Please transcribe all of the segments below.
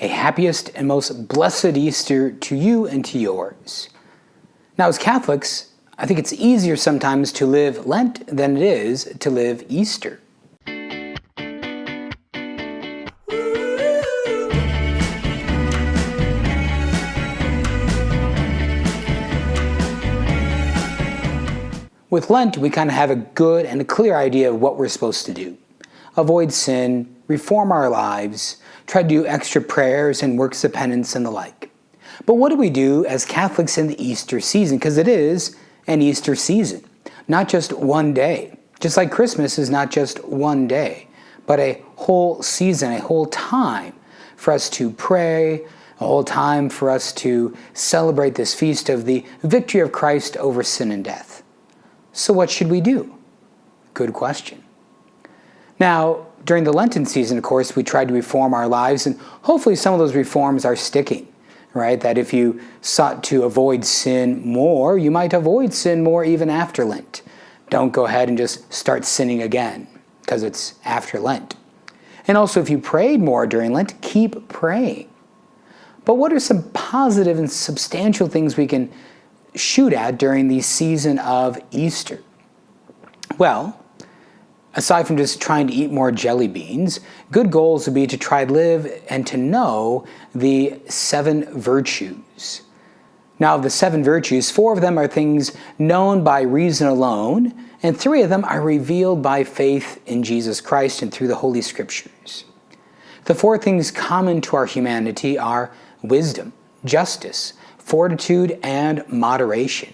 a happiest and most blessed Easter to you and to yours. Now, as Catholics, I think it's easier sometimes to live Lent than it is to live Easter. With Lent, we kind of have a good and a clear idea of what we're supposed to do. Avoid sin, reform our lives, try to do extra prayers and works of penance and the like. But what do we do as Catholics in the Easter season? Because it is an Easter season, not just one day. Just like Christmas is not just one day, but a whole season, a whole time for us to pray, a whole time for us to celebrate this feast of the victory of Christ over sin and death. So what should we do? Good question. Now, during the Lenten season, of course, we try to reform our lives, and hopefully some of those reforms are sticking, right? That if you sought to avoid sin more, you might avoid sin more even after Lent. Don't go ahead and just start sinning again, because it's after Lent. And also, if you prayed more during Lent, keep praying. But what are some positive and substantial things we can shoot at during the season of Easter? Well, aside from just trying to eat more jelly beans, good goals would be to try to live and to know the 7 virtues. Now, of the 7 virtues, 4 of them are things known by reason alone, and 3 of them are revealed by faith in Jesus Christ and through the Holy Scriptures. The 4 things common to our humanity are wisdom, justice, fortitude, and moderation.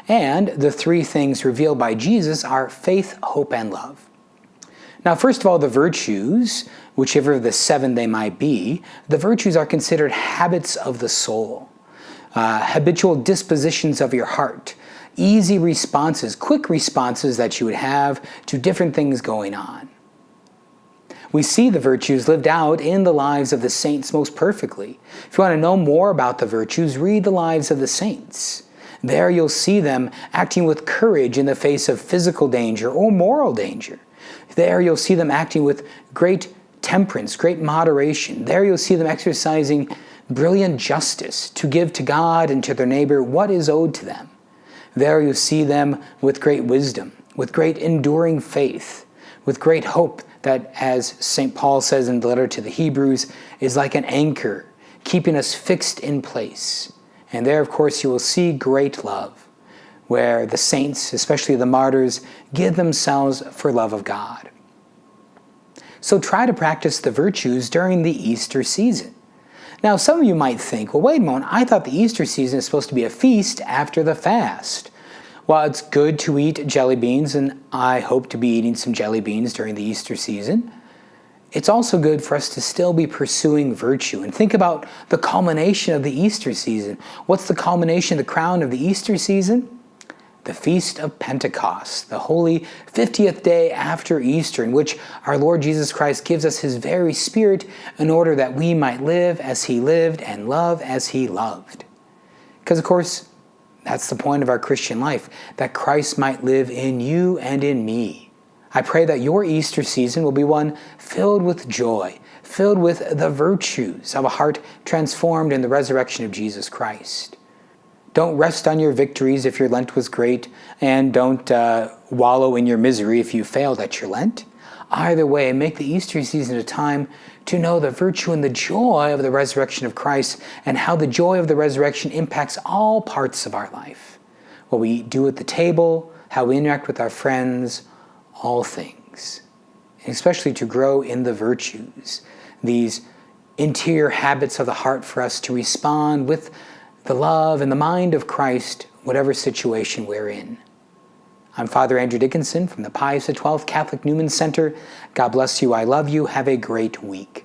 And the 3 things revealed by Jesus are faith, hope, and love. Now, first of all, the virtues, whichever of the 7 they might be, the virtues are considered habits of the soul, habitual dispositions of your heart, easy responses, quick responses that you would have to different things going on. We see the virtues lived out in the lives of the saints most perfectly. If you want to know more about the virtues, read the lives of the saints. There you'll see them acting with courage in the face of physical danger or moral danger. There you'll see them acting with great temperance, great moderation. There you'll see them exercising brilliant justice to give to God and to their neighbor what is owed to them. There you'll see them with great wisdom, with great enduring faith, with great hope that, as St. Paul says in the letter to the Hebrews, is like an anchor, keeping us fixed in place. And there, of course, you will see great love, where the saints, especially the martyrs, give themselves for love of God. So try to practice the virtues during the Easter season. Now, some of you might think, well, wait a moment, I thought the Easter season is supposed to be a feast after the fast. While it's good to eat jelly beans, and I hope to be eating some jelly beans during the Easter season, it's also good for us to still be pursuing virtue. And think about the culmination of the Easter season. What's the culmination, the crown of the Easter season? The Feast of Pentecost, the holy 50th day after Easter, in which our Lord Jesus Christ gives us His very Spirit in order that we might live as He lived and love as He loved. Because, of course, that's the point of our Christian life, that Christ might live in you and in me. I pray that your Easter season will be one filled with joy, filled with the virtues of a heart transformed in the resurrection of Jesus Christ. Don't rest on your victories if your Lent was great, and don't wallow in your misery if you failed at your Lent. Either way, make the Easter season a time to know the virtue and the joy of the resurrection of Christ, and how the joy of the resurrection impacts all parts of our life. What we do at the table, how we interact with our friends, all things. And especially to grow in the virtues, these interior habits of the heart for us to respond with the love and the mind of Christ, whatever situation we're in. I'm Father Andrew Dickinson from the Pius XII Catholic Newman Center. God bless you. I love you. Have a great week.